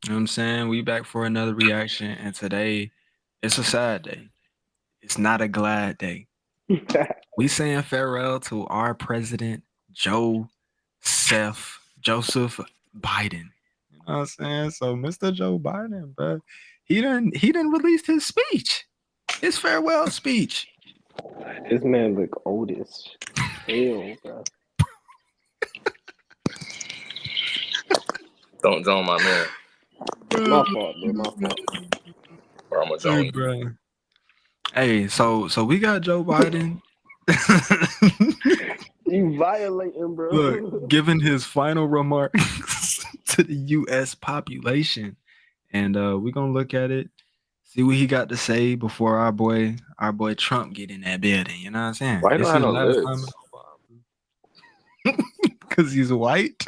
You know what I'm saying? We back for another reaction, and today it's a sad day. It's not a glad day. We saying farewell to our president, Joseph Biden. You know what I'm saying? So Mr. Joe Biden, bro, he didn't release his speech, his farewell speech. This man look old as hell, bro. Don't join my man, My fault, bro. My fault. or I'm gonna Hey, join you. bro. Hey, so we got Joe Biden. You violating, Look, bro. giving his final remarks to the U.S. population, and we're gonna look at it, see what he got to say before our boy Trump get in that building. You know what I'm saying? Why you don't It's have his no last time lips? because he's white.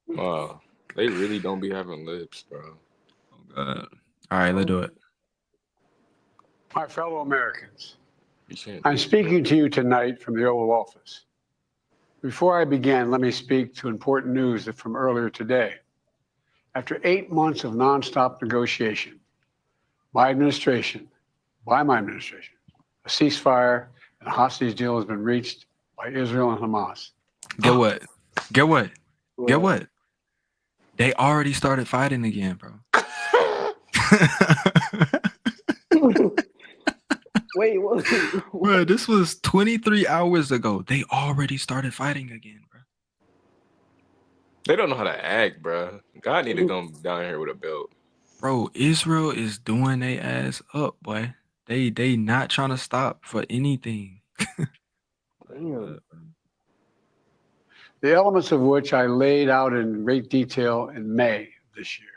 Wow, they really don't be having lips, bro. Oh God! All right, let's do it. My fellow Americans, You can't I'm do it. speaking to you tonight from the Oval Office. Before I begin, let me speak to important news from earlier today. After 8 months of nonstop negotiation, my administration, by my administration, a ceasefire and a hostage deal has been reached by Israel and Hamas. Get what? Get what? Get What? what? They already started fighting again, bro. Wait, what? Bro, this was 23 hours ago. They already started fighting again, bro. They don't know how to act, bro. God need to come down here with a belt. Bro, Israel is doing their ass up, boy. They not trying to stop for anything. Like Damn. what, bro? The elements of which I laid out in great detail in May of this year.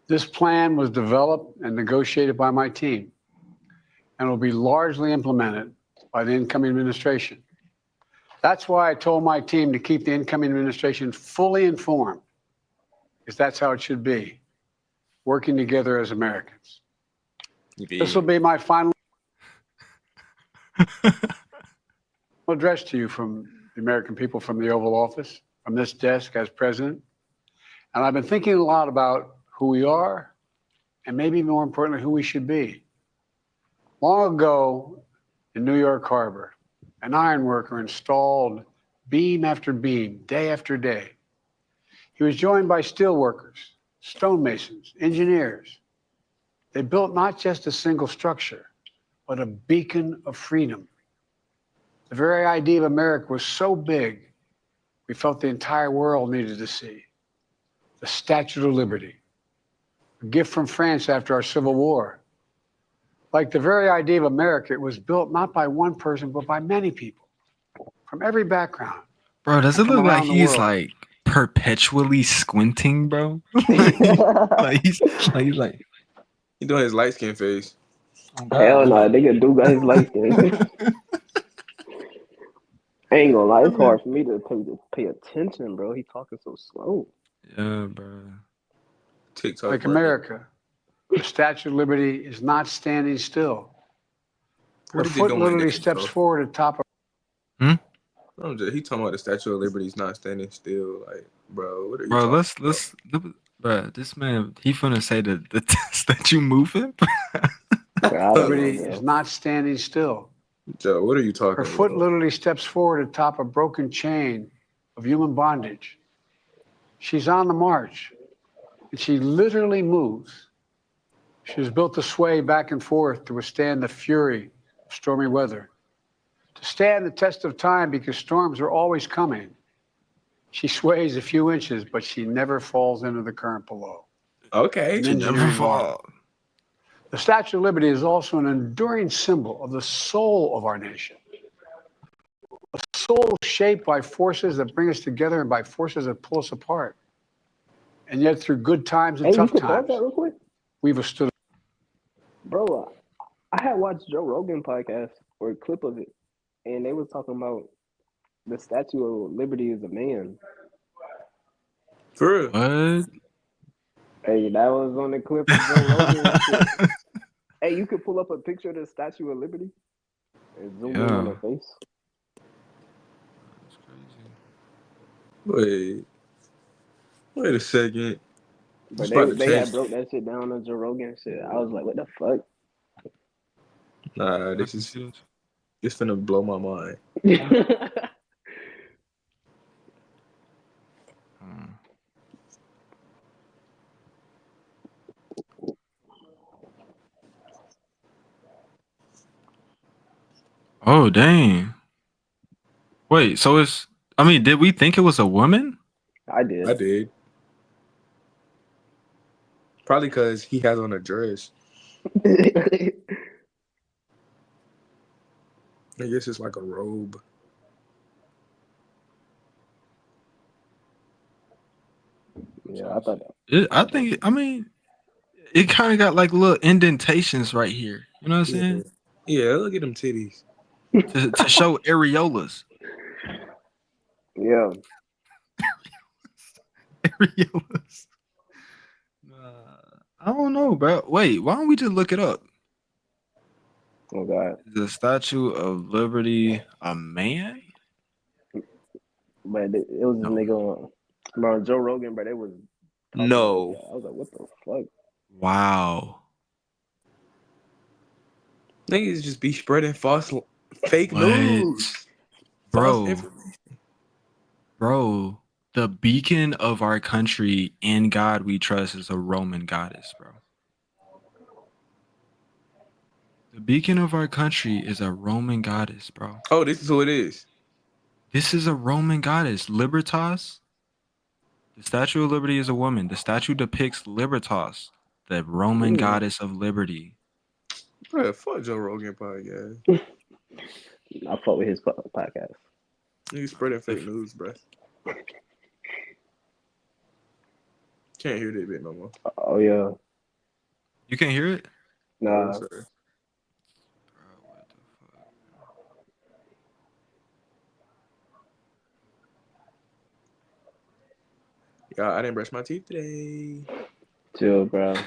This plan was developed and negotiated by my team and will be largely implemented by the incoming administration. That's why I told my team to keep the incoming administration fully informed, because that's how it should be, working together as Americans. This will Yeah. be my final address to you from the American people from the Oval Office, from this desk as president. And I've been thinking a lot about who we are and maybe more importantly, who we should be. Long ago in New York Harbor, an iron worker installed beam after beam, day after day. He was joined by steel workers, stonemasons, engineers. They built not just a single structure, but a beacon of freedom. The very idea of America was so big, we felt the entire world needed to see. The Statue of Liberty, a gift from France after our Civil War. Like the very idea of America, it was built not by one person, but by many people from every background Bro, does and it from look like around the he's world. like perpetually squinting, bro? like he's like, He doing his light skin face. oh Hell God, no, nigga do got his light skin. I ain't gonna lie, it's hard for me to pay attention, bro. He talking so slow. yeah, bro. TikTok Like brain. America, the Statue of Liberty is not standing still. Her What is it foot going, literally nigga, steps bro? forward atop of Hmm? He talking about the Statue of Liberty's not standing still. Like, bro, what are you Bro, talking about? bro. This man, he finna say the test that you moving. Bro, I don't know, Liberty is bro. not standing still. Joe, what are you Her talking foot about? literally steps forward atop a broken chain of human bondage. She's on the march, and she literally moves. She was built to sway back and forth to withstand the fury of stormy weather, to stand the test of time because storms are always coming. She sways a few inches, but she never falls into the current below. Okay. An She never engineering marvel. fall. The Statue of Liberty is also an enduring symbol of the soul of our nation, a soul shaped by forces that bring us together and by forces that pull us apart. And yet, through good times and Hey, you tough could pause times, that real quick? we've withstood. Bro, I had watched Joe Rogan podcast or a clip of it, and they was talking about the Statue of Liberty is a man. For real. What? Hey, that was on the clip of Joe Rogan and shit. Hey, you could pull up a picture of the Statue of Liberty and zoom in on Yeah. her face. That's crazy. Wait. Wait a second. But It's about to they had change. broke that shit down on Joe Rogan shit. I was like, what the fuck? Nah, I this can is see this. it's finna blow my mind. Hmm. Oh dang! Wait, so it's. I mean, did we think it was a woman? I I did. did. Probably because he has on a dress. I guess it's like a robe. Yeah, I thought that. I think. I mean, it kind of got like little indentations right here. You know what I'm Yeah. saying? Yeah, look at them titties. To show areolas. Yeah. Areolas. I don't know, bro. Wait, why don't we just look it up? Oh God. Is the Statue of Liberty a man? But it was this No. nigga on, bro, Joe Rogan, but they was talking like No. that. I was like, what the fuck? Wow. Niggas just be spreading fake What? news. False Bro, information. bro. The beacon of our country in God we trust is a Roman goddess, bro. The beacon of our country is a Roman goddess, bro. Oh, this is who it is. This is a Roman goddess. Libertas. The Statue of Liberty is a woman. The statue depicts Libertas, the Roman Ooh. goddess of liberty. Bro, fuck Joe Rogan podcast. I fuck with his podcast. Niggas spreading fake news, bro. Can't hear that bit no more. Oh yeah. You can't hear it? No, Nah. sir. Bro, what the fuck? Yeah, I didn't brush my teeth today. Chill, bro. Can Of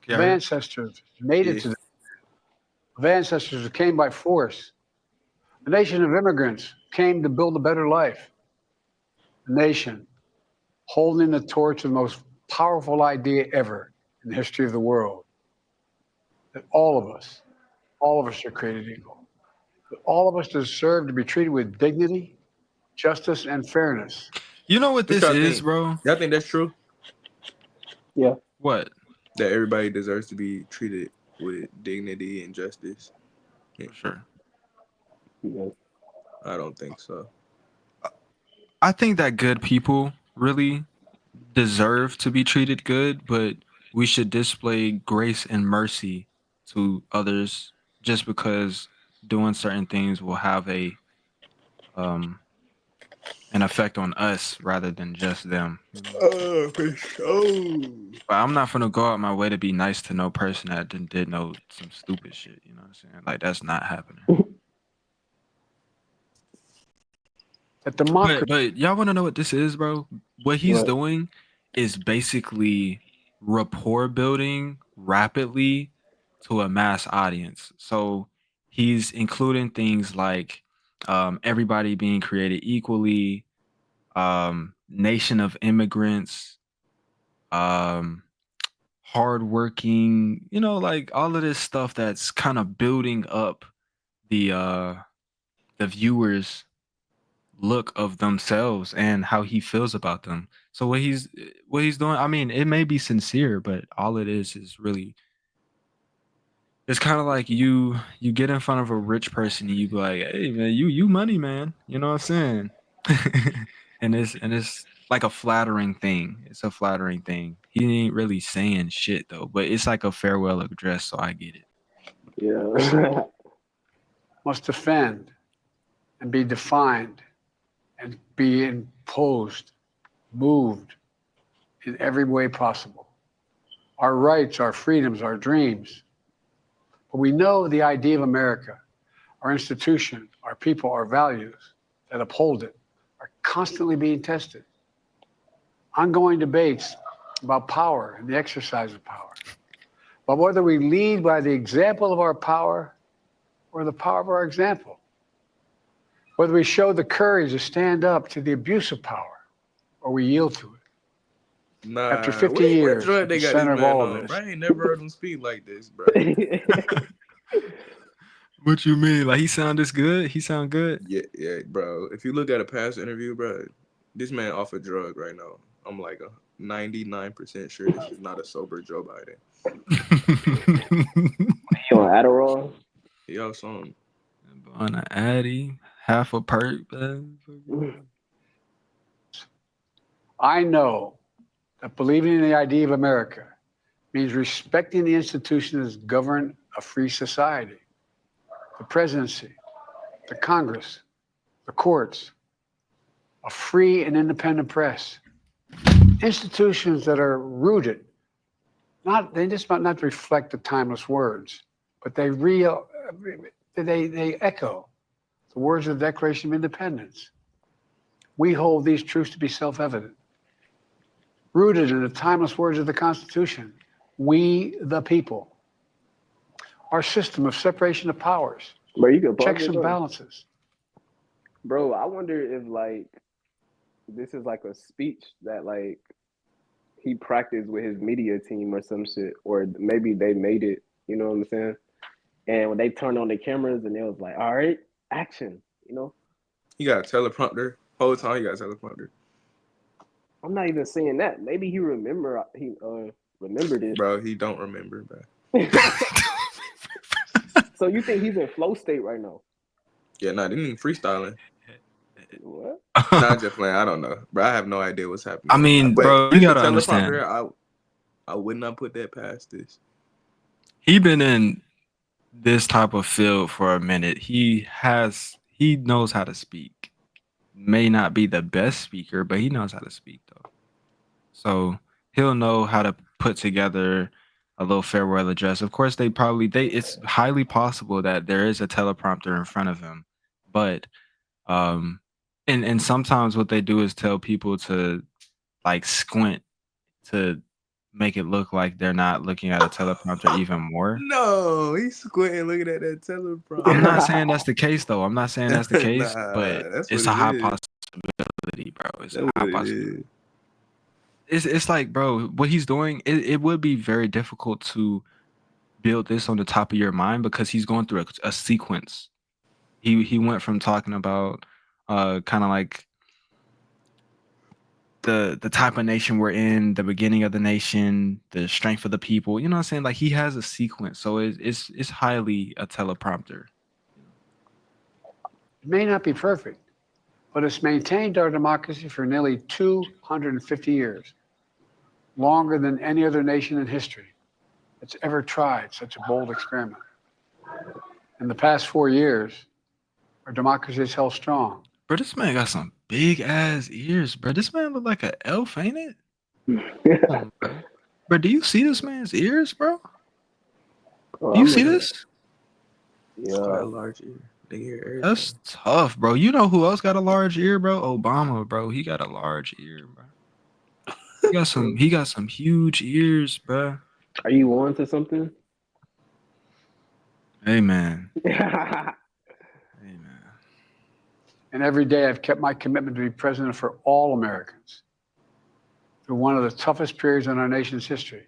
you hear? ancestors made it Yeah. to the, of ancestors who came by force. A nation of immigrants came to build a better life. A nation holding the torch of the most powerful idea ever in the history of the world. That all of us are created equal. That all of us deserve to be treated with dignity, justice, and fairness. You know what What this y'all is, think? bro? Y'all think that's true? Yeah. What? That everybody deserves to be treated with dignity and justice? For sure. Yeah. I don't think so. I think that good people really deserve to be treated good, but we should display grace and mercy to others just because doing certain things will have a um an effect on us rather than just them. You know? For sure. But I'm not gonna go out my way to be nice to no person that did know some stupid shit. You know what I'm saying? Like that's not happening. That democracy, But y'all want to know what this is, bro? What he's What? doing is basically rapport building rapidly to a mass audience. So he's including things like everybody being created equally, nation of immigrants, um, hardworking. You know, like all of this stuff that's kind of building up the uh, the viewers look of themselves and how he feels about them. So what he's doing, I mean, it may be sincere, but all it is really it's kind of like you get in front of a rich person and you be like, "Hey man, you money man." You know what I'm saying? and it's like a flattering thing. It's a flattering thing. He ain't really saying shit though, but it's like a farewell address, so I get it. Yeah. must defend and be defined and be imposed, moved in every way possible. Our rights, our freedoms, our dreams. But we know the idea of America, our institution, our people, our values that uphold it are constantly being tested. Ongoing debates about power and the exercise of power, but whether we lead by the example of our power or the power of our example, whether we show the courage to stand up to the abuse of power or we yield to it. Nah, After 50 what years, drug at they the got this center of man all of on, this. bro? I ain't never heard him speak like this, bro. What you mean? Like he sound this good? He sound good? Yeah, bro. If you look at a past interview, bro, this man off a drug right now. I'm like 99% sure this is not a sober Joe Biden. You on Adderall? He off something. On an Addy, half a perk, man. I know that believing in the idea of America means respecting the institutions that govern a free society, the presidency, the Congress, the courts, a free and independent press, institutions that are rooted, they just not reflect the timeless words, but they echo the words of the Declaration of Independence. We hold these truths to be self-evident. Rooted in the timeless words of the Constitution, we the people. Our system of separation of powers, Bro, you can pause checks it, and though. balances. Bro, I wonder if like this is like a speech that like he practiced with his media team or some shit, or maybe they made it. You know what I'm saying? And when they turned on the cameras and it was like, all right, action. You know, He got a teleprompter. Whole time he got a teleprompter. I'm not even saying that. Maybe he remembered it. Bro, he don't remember, bro. So you think he's in flow state right now? Yeah, nah, they ain't freestyling. What? Nah, just playing. I don't know, bro. I have no idea what's happening. I mean, but bro, if you it's a gotta understand. teleprompter, I would not put that past this. He been in this type of field for a minute. He knows how to speak. May not be the best speaker, but he knows how to speak though. So he'll know how to put together a little farewell address. Of course, it's highly possible that there is a teleprompter in front of him, but and sometimes what they do is tell people to like squint to make it look like they're not looking at a teleprompter even more. No, he's squinting looking at that teleprompter. I'm not saying that's the case, though. I'm not saying that's the case, Nah, but that's it's what a it high is. possibility, bro. It's That's a high what it possibility. is. It's like, bro, what he's doing, it would be very difficult to build this on the top of your mind because he's going through a sequence. He went from talking about kind of like the type of nation we're in, the beginning of the nation, the strength of the people. You know what I'm saying? Like he has a sequence, so it's highly a teleprompter. It may not be perfect, but it's maintained our democracy for nearly 250 years, longer than any other nation in history that's ever tried such a bold experiment. In the past 4 years, our democracy is held strong. Bro, this man got some big ass ears, bro. This man look like an elf, ain't it? Come on, bro. Bro, do you see this man's ears, bro? Do you see this? It's quite a Yeah. large ear. They hear everything. That's tough, bro. You know who else got a large ear, bro? Obama, bro. He got a large ear, bro. He got some huge ears, bro. Are you on to something? Hey man. And every day I've kept my commitment to be president for all Americans through one of the toughest periods in our nation's history.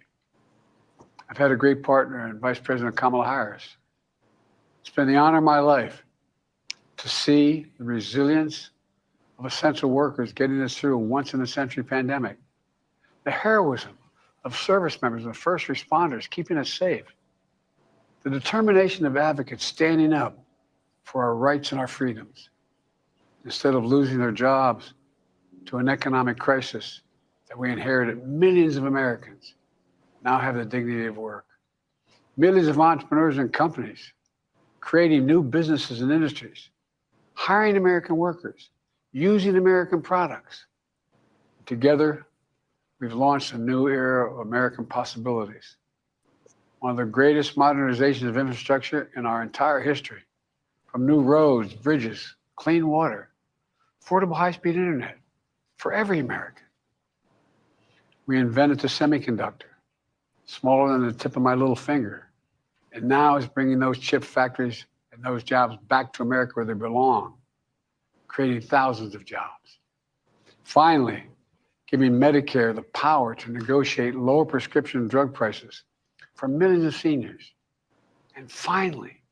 I've had a great partner in Vice President Kamala Harris. It's been the honor of my life to see the resilience of essential workers getting us through a once-in-a-century pandemic, the heroism of service members and first responders keeping us safe, the determination of advocates standing up for our rights and our freedoms, instead of losing their jobs to an economic crisis that we inherited. Millions of Americans now have the dignity of work. Millions of entrepreneurs and companies creating new businesses and industries, hiring American workers, using American products. Together, we've launched a new era of American possibilities. One of the greatest modernizations of infrastructure in our entire history, from new roads, bridges, clean water, affordable high-speed internet for every American. We invented the semiconductor, smaller than the tip of my little finger, and now is bringing those chip factories and those jobs back to America where they belong, creating thousands of jobs. Finally, giving Medicare the power to negotiate lower prescription drug prices for millions of seniors. And finally,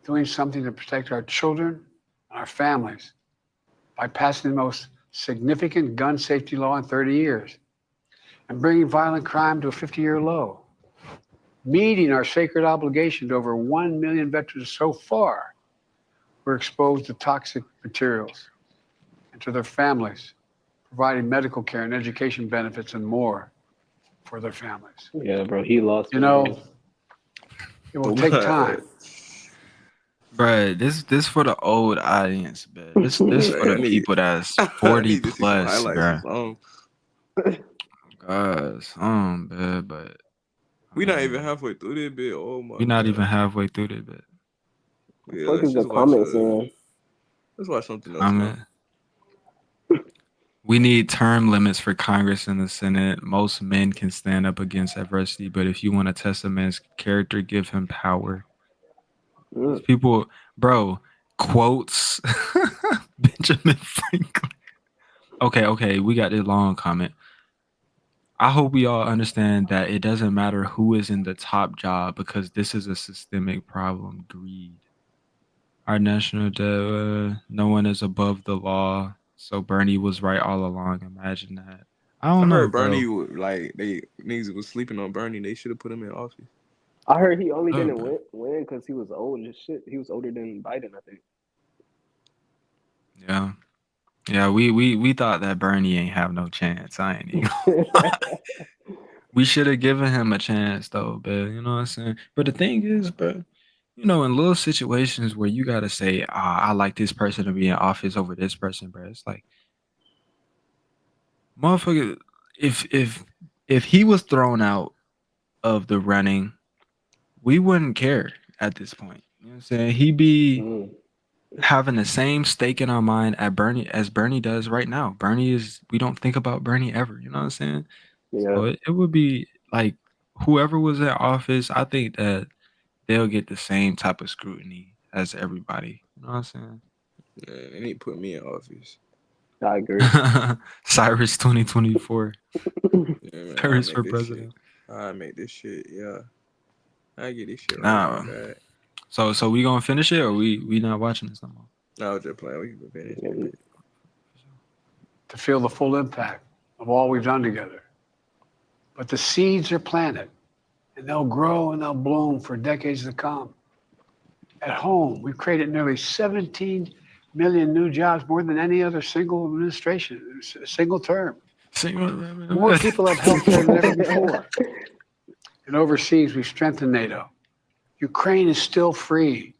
doing something to protect our children and our families by passing the most significant gun safety law in 30 years and bringing violent crime to a 50-year low, meeting our sacred obligation to over 1 million veterans so far who are exposed to toxic materials, and to their families, providing medical care and education benefits and more for their families. Yeah, bro, he lost. You know, it will take time. Bruh, this for the old audience, bruh. This for I the need- people that's I 40 need to see some plus, highlights bruh. or something. Gosh, bruh, but We I not mean, even halfway through this bit. Oh my we not God. even halfway through this bit. Yeah, Fuck let's is the just watch. comments, man? Let's watch something else Comment. now. We need term limits for Congress and the Senate. Most men can stand up against adversity, but if you want to test a man's character, give him power. These people, bro, quotes Benjamin Franklin. Okay, we got this long comment. I hope we all understand that it doesn't matter who is in the top job because this is a systemic problem. Greed. Our national debt, no one is above the law. So Bernie was right all along. Imagine that. I I don't know, heard Bernie bro. would they niggas was sleeping on Bernie. They should have put him in office. I heard he only Oh, didn't bro. win because he was old as shit. He was older than Biden, I think. Yeah, we thought that Bernie ain't have no chance. I ain't even. We should have given him a chance though, but you know what I'm saying. But the thing is, bro, you know, in little situations where you gotta say, I like this person to be in office over this person, bro. It's like, motherfucker, if he was thrown out of the running, we wouldn't care at this point. You know what I'm saying? He'd be Mm. having the same stake in our mind at Bernie as Bernie does right now. We don't think about Bernie ever, you know what I'm saying? Yeah. So it would be like whoever was in office, I think that they'll get the same type of scrutiny as everybody. You know what I'm saying? Yeah, they need to put me in office. I agree. Cyrus 2024. Yeah, man, Cyrus for president. I make this shit. Yeah, I get this shit right. Nah. My bad. So we gonna finish it or we not watching this no more? No, I was just playing. We can finish it. To feel the full impact of all we've done together. But the seeds are planted, and they'll grow and they'll bloom for decades to come. At home, we've created nearly 17 million new jobs, more than any other single administration, single term. More people have health care than ever before. And overseas, we've strengthened NATO. Ukraine is still free.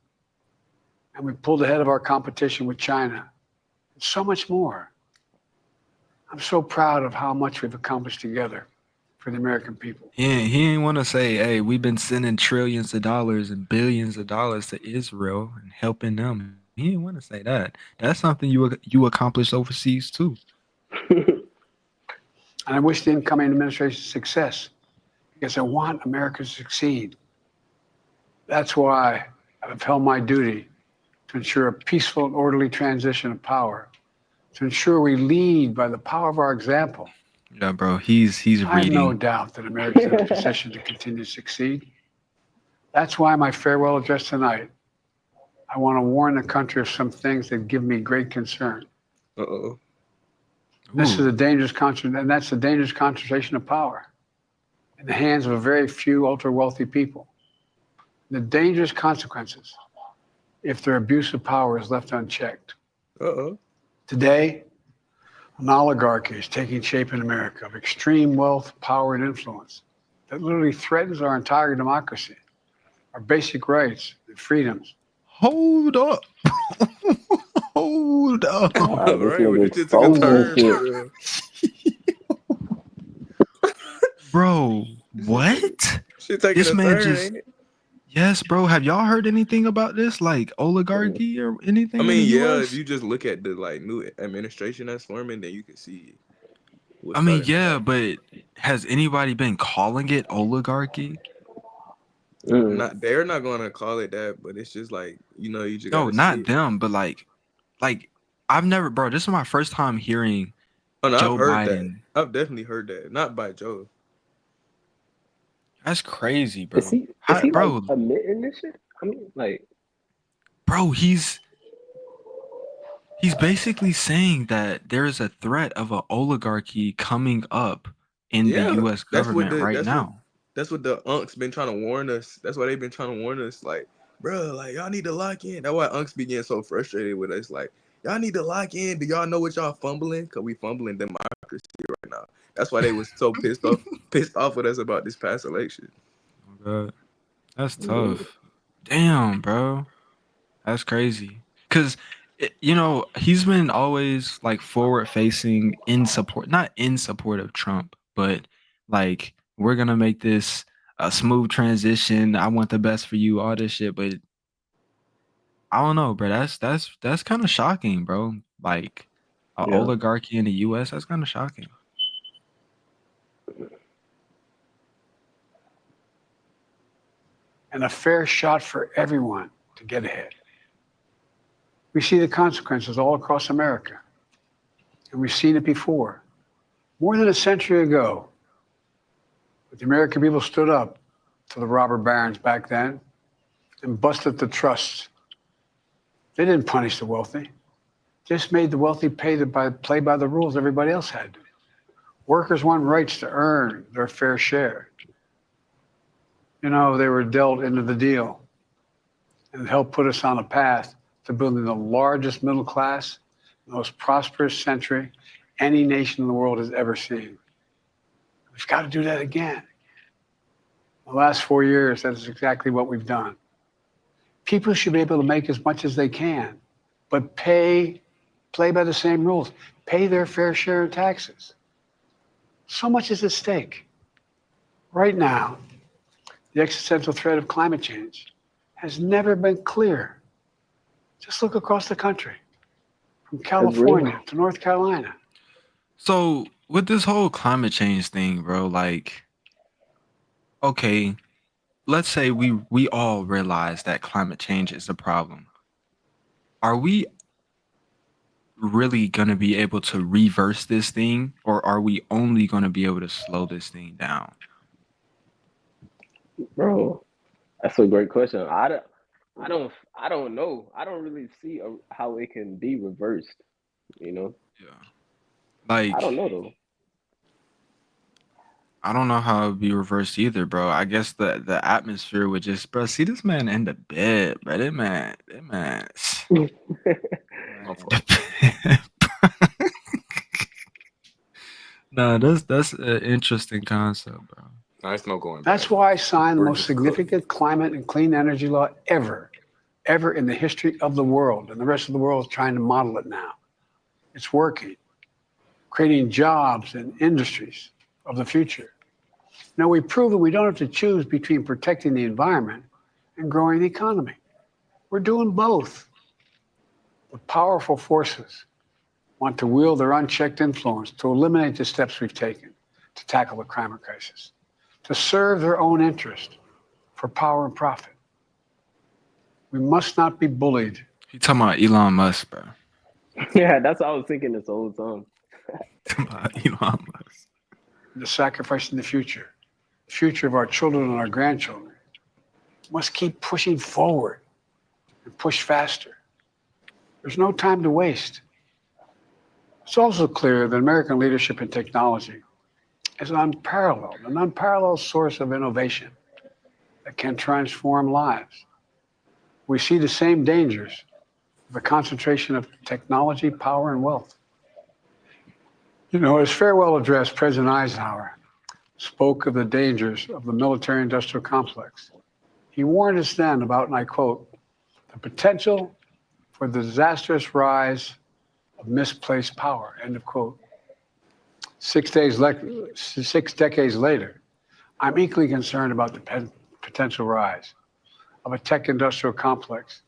And we pulled ahead of our competition with China. And so much more. I'm so proud of how much we've accomplished together for the American people. He ain't want to say, hey, we've been sending trillions of dollars and billions of dollars to Israel and helping them. He didn't want to say that. That's something you accomplished overseas too. And I wish the incoming administration success because I want America to succeed. That's why I've held my duty to ensure a peaceful and orderly transition of power, to ensure we lead by the power of our example. Yeah, bro, he's I have no reading. doubt that America's in a position to continue to succeed. That's why my farewell address tonight, I want to warn the country of some things that give me great concern. Uh-oh. This is a dangerous concentration, and that's a dangerous concentration of power in the hands of a very few ultra-wealthy people. The dangerous consequences if their abuse of power is left unchecked. Uh-oh. Today, an oligarchy is taking shape in America of extreme wealth, power, and influence that literally threatens our entire democracy, our basic rights and freedoms. Hold up. Hold up. Wow, this Right, nigga we just took a turn. exposing Bro, what? Shit taking This a man turn, just- ain't it? Yes, bro. Have y'all heard anything about this? Like oligarchy or anything? I in mean, the yeah, US? if you just look at the like new administration that's forming, then you can see what's I mean, starting to yeah, happen. but has anybody been calling it oligarchy? They're not gonna call it that, but it's just like, you just No, gotta see not it. them, but like I've never, bro. This is my first time hearing Oh, no, I've Joe heard that. Biden. I've definitely heard that. Not by Joe. That's crazy, Is bro. he is he like Bro, admitting this shit? I mean, like, he's basically saying that there is a threat of an oligarchy coming up in the Yeah, U.S. government right now. that's what the unks been trying to warn us. That's why they've been trying to warn us. Like, bro, like y'all need to lock in. That's why unks be getting so frustrated with us. Like, y'all need to lock in. Do y'all know what y'all fumbling? Cause we fumbling democracy right now. That's why they was so pissed off with us about this past election. Oh, God. That's mm, tough. Damn, bro. That's crazy. Cause he's been always like forward facing not in support of Trump, but like we're gonna make this a smooth transition. I want the best for you, all this shit. But I don't know, bro. That's kind of shocking, bro. Like a yeah, oligarchy in the US, that's kind of shocking. And a fair shot for everyone to get ahead. We see the consequences all across America. And we've seen it before. More than a century ago, the American people stood up to the robber barons back then and busted the trusts. They didn't punish the wealthy, just made the wealthy play by the rules everybody else had to. Workers want rights to earn their fair share. They were dealt into the deal and helped put us on a path to building the largest middle class, the most prosperous century any nation in the world has ever seen. We've got to do that again. The last 4 years, that is exactly what we've done. People should be able to make as much as they can, but play by the same rules, pay their fair share of taxes. So much is at stake. Right now, the existential threat of climate change has never been clearer. Just look across the country, from it's California real. to North Carolina. So with this whole climate change thing, bro, like, okay, let's say we all realize that climate change is a problem. Are we really going to be able to reverse this thing, or are we only going to be able to slow this thing down? Bro, that's a great question. I don't know. I don't really see how it can be reversed. You know, Yeah. I don't Like, know though. I don't know how it'd be reversed either, bro. I guess the atmosphere would just, bro. See this man in the bed, bro. That man, My man in fault. the bed. Nah, that's an interesting concept, bro. Nice, no going That's back. why I signed the We're most just cooked. significant climate and clean energy law ever in the history of the world. And the rest of the world is trying to model it now. It's working, creating jobs and industries of the future. Now, we've proven we don't have to choose between protecting the environment and growing the economy. We're doing both. But powerful forces want to wield their unchecked influence to eliminate the steps we've taken to tackle the climate crisis, to serve their own interest for power and profit. We must not be bullied. He talking about Elon Musk, bro. Yeah, that's what I was thinking this whole time. Talking about Elon Musk. Into sacrificing the future of our children and our grandchildren. We must keep pushing forward and push faster. There's no time to waste. It's also clear that American leadership in technology is an unparalleled source of innovation that can transform lives. We see the same dangers of the concentration of technology, power, and wealth. His farewell address, President Eisenhower spoke of the dangers of the military-industrial complex. He warned us then about, and I quote, the potential for the disastrous rise of misplaced power, end of quote. 6 decades later, I'm equally concerned about the potential rise of a tech industrial complex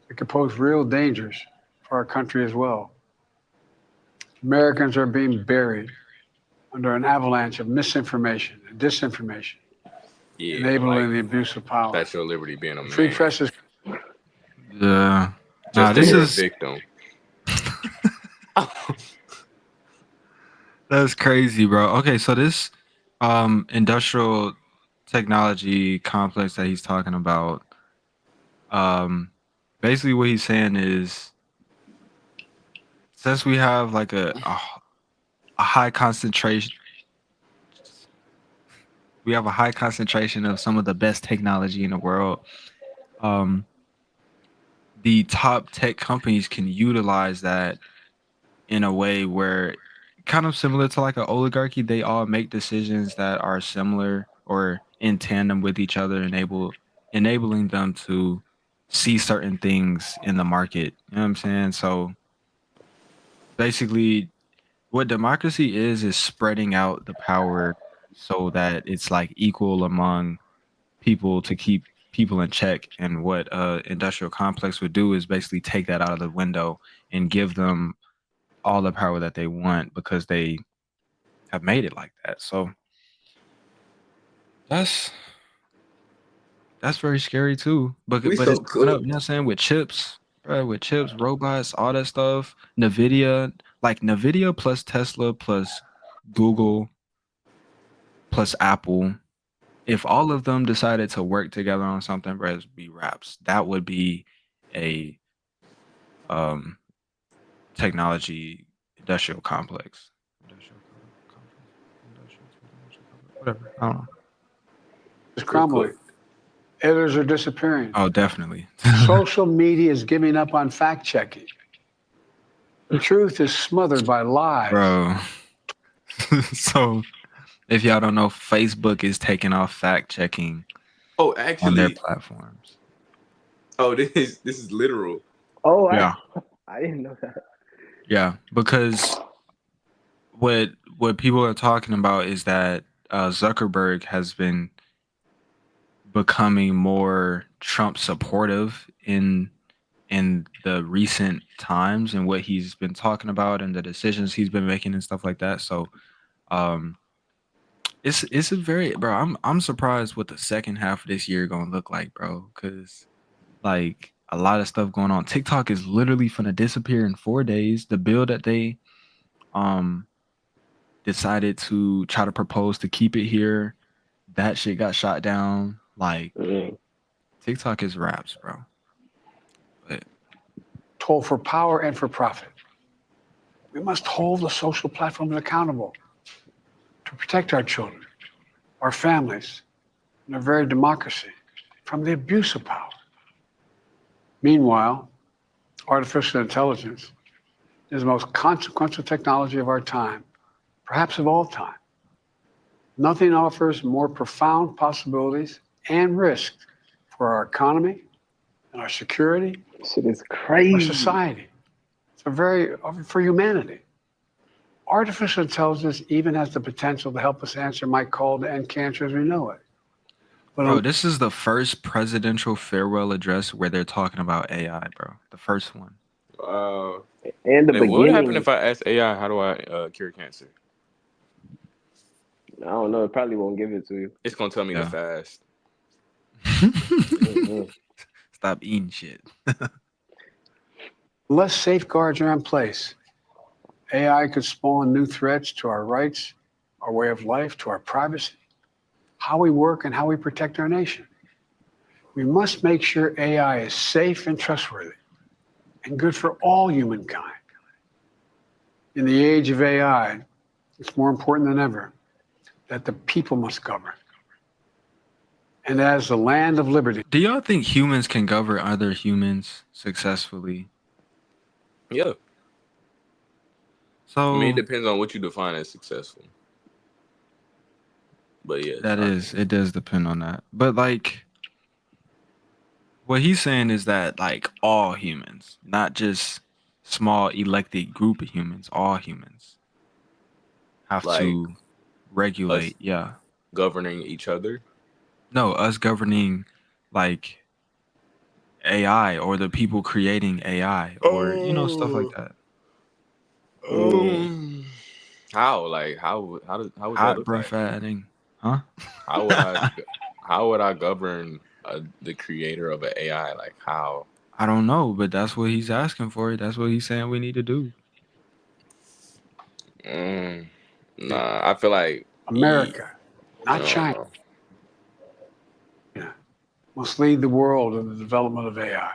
that could pose real dangers for our country as well. Americans are being buried under an avalanche of misinformation and disinformation, Yeah, enabling the abuse of power. that's your liberty being a man. Free press is Yeah. Just This you're a is victim. That's crazy, bro. Okay, so this industrial technology complex that he's talking about, um basically what he's saying is since we have like a high concentration we have a high concentration of some of the best technology in the world, um the top tech companies can utilize that in a way where kind of similar to like an oligarchy, they all make decisions that are similar or in tandem with each other, enabling them to see certain things in the market. You know what I'm saying? So basically what democracy is spreading out the power so that it's like equal among people to keep people in check. And what industrial complex would do is basically take that out of the window and give them all the power that they want because they have made it like that. So that's that's very scary too. We But it's so coming up, cooked. you know what I'm saying, with chips, bro, with chips, robots, all that stuff. Nvidia, like Nvidia plus Tesla plus Google plus Apple. If all of them decided to work together on something, bro, it'd be wraps. That would be a um technology industrial complex. Industrial complex. Industrial technology complex. Whatever. I don't know. It's We're crumbling. cooked. Others are disappearing. Oh, definitely. Social media is giving up on fact checking. The truth is smothered by lies. Bro. So if y'all don't know, Facebook is taking off fact checking Oh, on their actually, platforms. oh, this is literal. Oh, I Yeah. I didn't know that. Yeah. Because what people are talking about is that Zuckerberg has been becoming more Trump supportive in the recent times and what he's been talking about and the decisions he's been making and stuff like that. So um it's a very bro, I'm surprised what the second half of this year gonna look like, bro. Cause like a lot of stuff going on. TikTok is literally gonna disappear in 4 days. The bill that they um decided to try to propose to keep it here, that shit got shot down. Like Mm. TikTok is raps, bro. But Toll for power and for profit. We must hold the social platforms accountable to protect our children, our families, and our very democracy from the abuse of power. Meanwhile, artificial intelligence is the most consequential technology of our time, perhaps of all time. Nothing offers more profound possibilities and risks for our economy and our security, Shit is our crazy. society, for humanity. Artificial intelligence even has the potential to help us answer my call to end cancer as we know it. bro, But this is the first presidential farewell address where they're talking about AI, bro. The first one. And the And what would happen beginning, if I ask AI how do I cure cancer? I don't know. It probably won't give it to you. It's gonna tell me to Yeah. fast. Mm-hmm. Stop eating shit. unless safeguards are in place, AI could spawn new threats to our rights, our way of life, to our privacy, how we work, and how we protect our nation. We must make sure AI is safe and trustworthy and good for all humankind. In the age of AI, it's more important than ever that the people must govern. And as the land of liberty, Do y'all think humans can govern other humans successfully? Yeah, I mean it So depends on what you define as successful. But yes, that is, it does depend on that. But like what he's saying is that like all humans, not just small elected group of humans, all humans have like to us regulate. Yeah. governing each other. No, us governing like AI or the people creating AI or stuff like Oh, that. Mm. how? Like how would that Hot look like? breath adding, huh? How would I how would I govern the creator of an AI? Like how? I don't know, but that's what he's asking for. That's what he's saying we need to do. Mm. Nah, I feel like America, not China, must lead the world in the development of AI.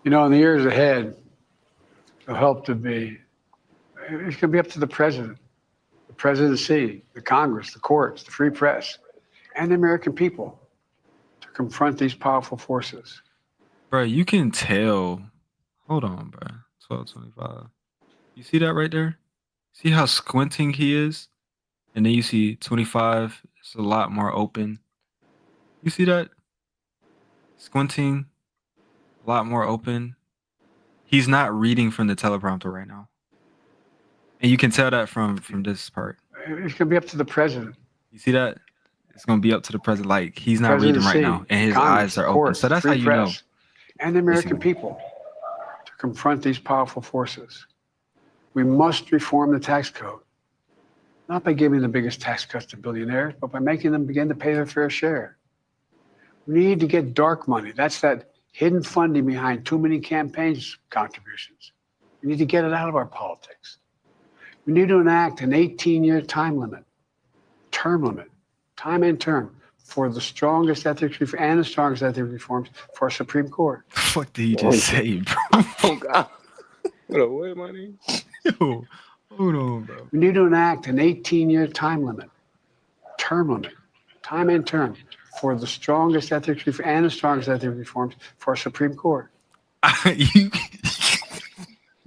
In the years ahead, it'll help to be, it's going to be up to the president, the presidency, the Congress, the courts, the free press, and the American people to confront these powerful forces. Bro, you can tell. Hold on, bro. 1225. You see that right there? See how squinting he is? And then you see 25, it's a lot more open. You see that? Squinting, a lot more open. He's not reading from the teleprompter right now. And you can tell that from this part. It's going to be up to the president. You see that? It's going to be up to the president. Like, he's not reading right now. And his Congress, eyes are the open. courts, So that's the how free you know. press, and the American people to confront these powerful forces. We must reform the tax code, not by giving the biggest tax cuts to billionaires, but by making them begin to pay their fair share. We need to get dark money. That's that hidden funding behind too many campaigns contributions. We need to get it out of our politics. We need to enact an 18-year time limit, time and term, for the strongest ethics and the strongest ethics reforms for our Supreme Court. What did he just say, bro? oh God. What a way, money. Yo, hold on, bro. We need to enact an 18-year time limit, time and term, for the strongest ethics and the strongest ethics reforms for our Supreme Court.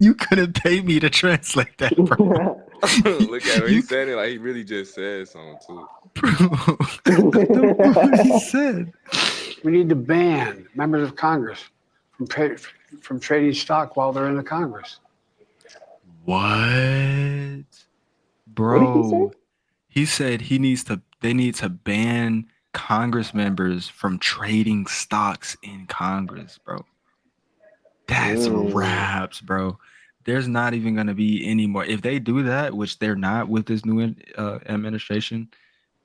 You couldn't pay me to translate that, bro. Look at him. He said it like he really just said something too. Bro, what he said. We need to ban members of Congress from trading stock while they're in the Congress. What? Bro, What did he say? he said they need to ban Congress members from trading stocks in Congress, bro. That's raps, bro. There's not even going to be any more. If they do that, which they're not with this new administration,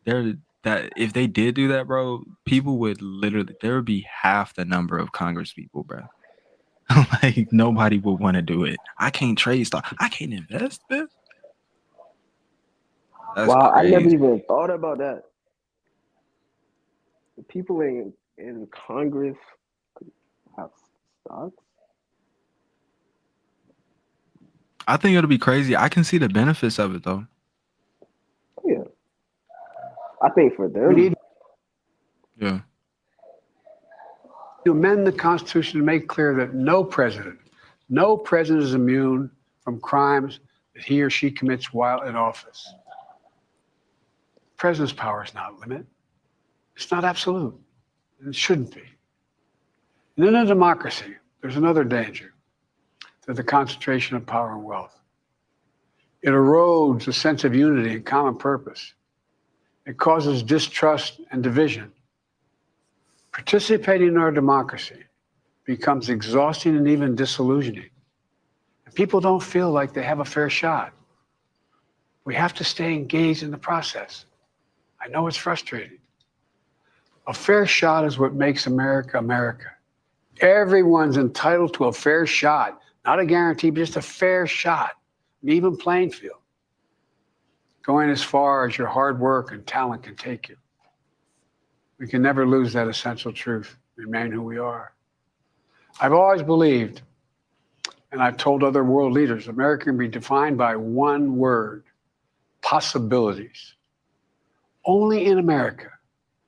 if they did do that, bro, people would there would be half the number of Congress people, bro. Like, nobody would want to do it. I can't trade stock. I can't invest, man. That's wow, crazy. I never even thought about that. The people in Congress have stocks. I think it'll be crazy. I can see the benefits of it, though. Yeah, I think for them. We need Yeah. to amend the Constitution to make clear that no president is immune from crimes that he or she commits while in office. The president's power is not limited. It's not absolute. And it shouldn't be. And in a democracy, there's another danger to the concentration of power and wealth. It erodes a sense of unity and common purpose. It causes distrust and division. Participating in our democracy becomes exhausting and even disillusioning. And people don't feel like they have a fair shot. We have to stay engaged in the process. I know it's frustrating. A fair shot is what makes America America. Everyone's entitled to a fair shot, not a guarantee, but just a fair shot, an even playing field, going as far as your hard work and talent can take you. We can never lose that essential truth, remain who we are. I've always believed, and I've told other world leaders, America can be defined by one word: possibilities. Only in America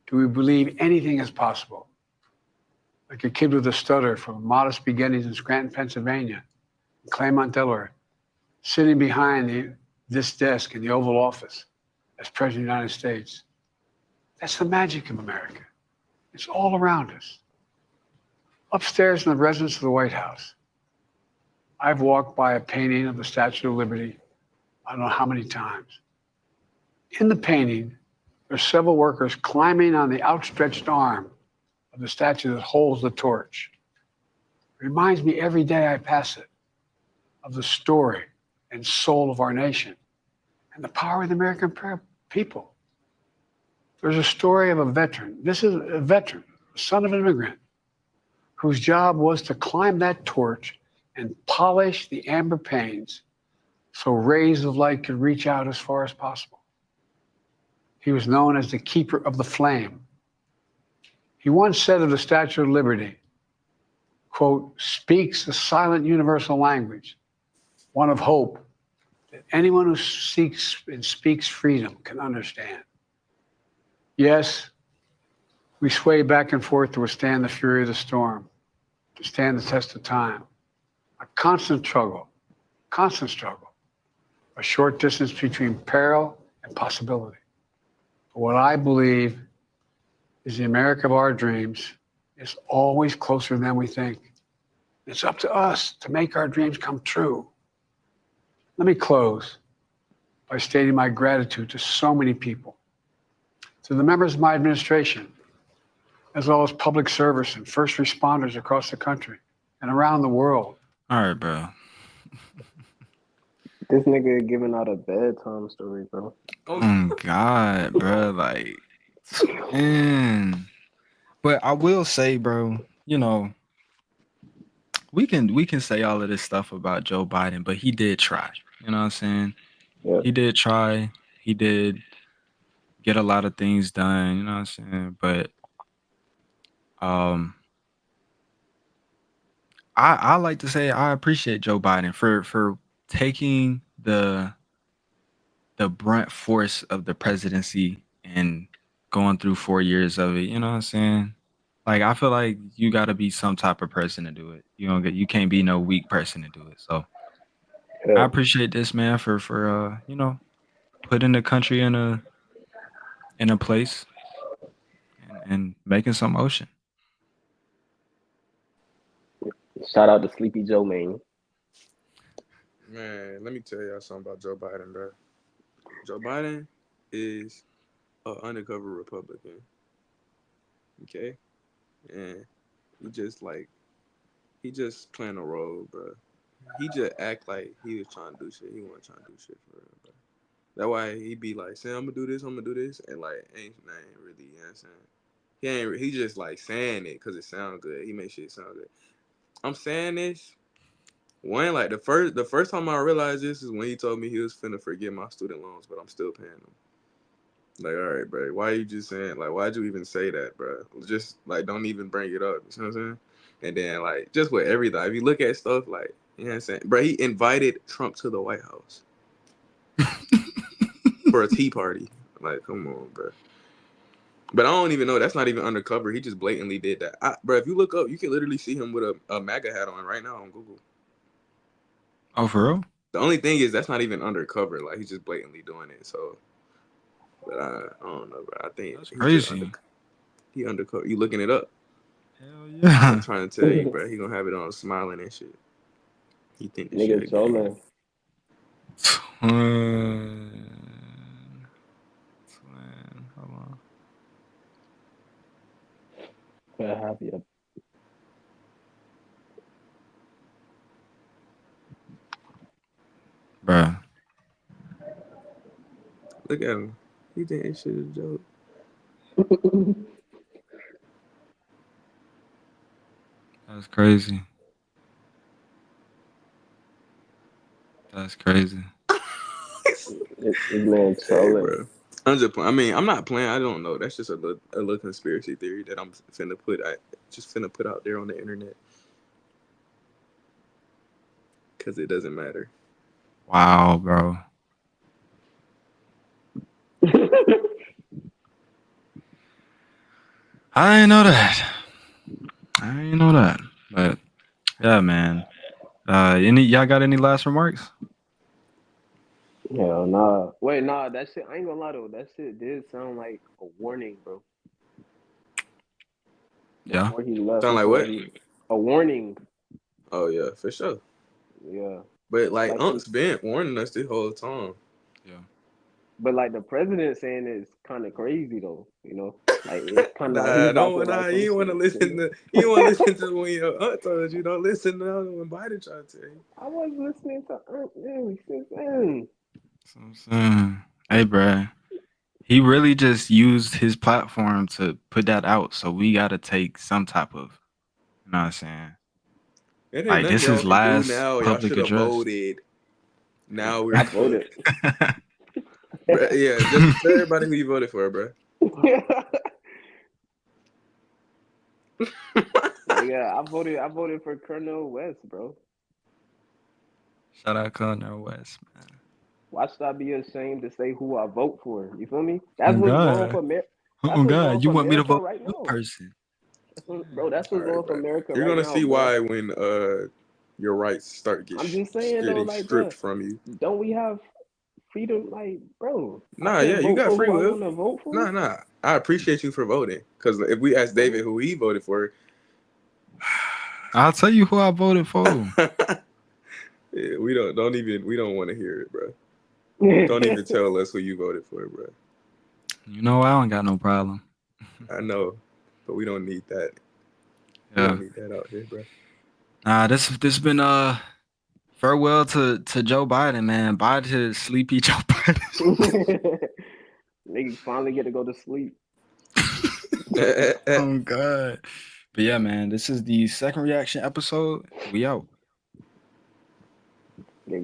do we believe anything is possible. Like a kid with a stutter from modest beginnings in Scranton, Pennsylvania, and Claremont, Delaware, sitting behind this desk in the Oval Office as President of the United States. That's the magic of America. It's all around us. Upstairs in the residence of the White House, I've walked by a painting of the Statue of Liberty, I don't know how many times. In the painting, there's several workers climbing on the outstretched arm of the statue that holds the torch. It reminds me every day I pass it of the story and soul of our nation and the power of the American people. There's a story of a veteran. This is a veteran, the son of an immigrant, whose job was to climb that torch and polish the amber panes so rays of light could reach out as far as possible. He was known as the keeper of the flame. He once said of the Statue of Liberty, quote, speaks a silent universal language, one of hope that anyone who seeks and speaks freedom can understand. Yes, we sway back and forth to withstand the fury of the storm, to stand the test of time. A constant struggle, a short distance between peril and possibility. But what I believe is the America of our dreams is always closer than we think. It's up to us to make our dreams come true. Let me close by stating my gratitude to so many people, to the members of my administration, as well as public service and first responders across the country and around the world. All right, bro. This nigga giving out a bedtime story, bro. Oh God, bro. Like, man. But I will say, bro, you know, we can say all of this stuff about Joe Biden, but he did try. You know what I'm saying? Yeah. He did try. He did get a lot of things done. You know what I'm saying? But I like to say I appreciate Joe Biden for taking the brunt force of the presidency and going through 4 years of it. You know what I'm saying? Like, I feel like you got to be some type of person to do it. You can't be no weak person to do it. So I Yeah. appreciate this man for putting the country in a place and making some motion. Shout out to Sleepy Joe, man. Man, let me tell y'all something about Joe Biden, bro. Joe Biden is an undercover Republican. Okay? And he just playing a role, bro. He just act like he was trying to do shit. He wasn't trying to do shit for real, bro. That's why he be like, say, I'm gonna do this, and like, ain't really, you know what I'm saying? He just like saying it because it sounds good. He makes shit sound good. I'm saying this. One, like the first time I realized this is when he told me he was finna forget my student loans, but I'm still paying them. Like, all right, bro, why you just saying, like, why'd you even say that, bro? Just like, don't even bring it up. You know what I'm saying? And then like, just with everything, if you look at stuff like, you know what I'm saying, bro, he invited Trump to the White House for a tea party. Like, come on, bro. But I don't even know. That's not even undercover. He just blatantly did that. Bro, if you look up, you can literally see him with a MAGA hat on right now on Google. Oh, for real? The only thing is that's not even undercover. Like, he's just blatantly doing it. So, but I don't know, bro. I think That's he's crazy. he undercover. You looking it up? Hell yeah. I'm trying to tell you, bro. He gonna have it on smiling and shit. He think the Nigga shit Joe, game. man. Twin. Hold on. Gotta have you. Bruh. Look at him. He think this shit is a joke. That's crazy. That's crazy. This man Hey, trolling. bro. I'm just playing. I mean, I'm not playing. I don't know. That's just a little conspiracy theory that I'm finna put out there on the internet. Because it doesn't matter. Wow, bro. I didn't know that. But yeah, man. Y'all got any last remarks? Hell nah. Wait, nah, that shit, I ain't gonna lie though. That shit did sound like a warning, bro. Yeah. Before he left, Sound he like told what? a warning. Oh, yeah, for sure. Yeah. But, like, Like, Unc's been warning us this whole time. Yeah. but like the president saying it's kind of crazy though, you know? Like it's kind of like he's about to like some You want to shit, listen you know? to, you want to listen to when your aunt told you, don't listen to when Biden tried to tell you. I was listening to since then. That's what I'm saying. Hey, bruh. He really just used his platform to put that out. So we gotta take some type of, you know what I'm saying? It ain't Like, nothing this y'all is can do last now. Y'all public should have address. voted. Now we're I fucked. voted. Bruh, yeah, just tell everybody who you voted for, bro. Yeah, I voted for Colonel West, bro. Shout out Colonel West, man. Why should I be ashamed to say who I vote for? You feel me? That's Oh what's going God. for America. That's Oh what's going God. You for want me to America vote right for a now. person? Bro, that's All what's right, going for bro. America You're right gonna now, see bro. why when your rights start I'm just saying though, getting like, stripped bro, from you. don't we have freedom? Like, bro, I Nah, yeah, can't you vote got for free who I will. want to vote for. Nah. I appreciate you for voting. Cause if we asked David who he voted for, I'll tell you who I voted for. yeah, we don't want to hear it, bro. Don't even tell us who you voted for, bro. You know I don't got no problem. I know, but we don't need that. We Yeah. don't need that out here, bro. This been farewell to Joe Biden, man. Bye to sleepy Joe Biden. Niggas finally get to go to sleep. Oh God. But yeah, man, this is the second reaction episode. We out. Yeah.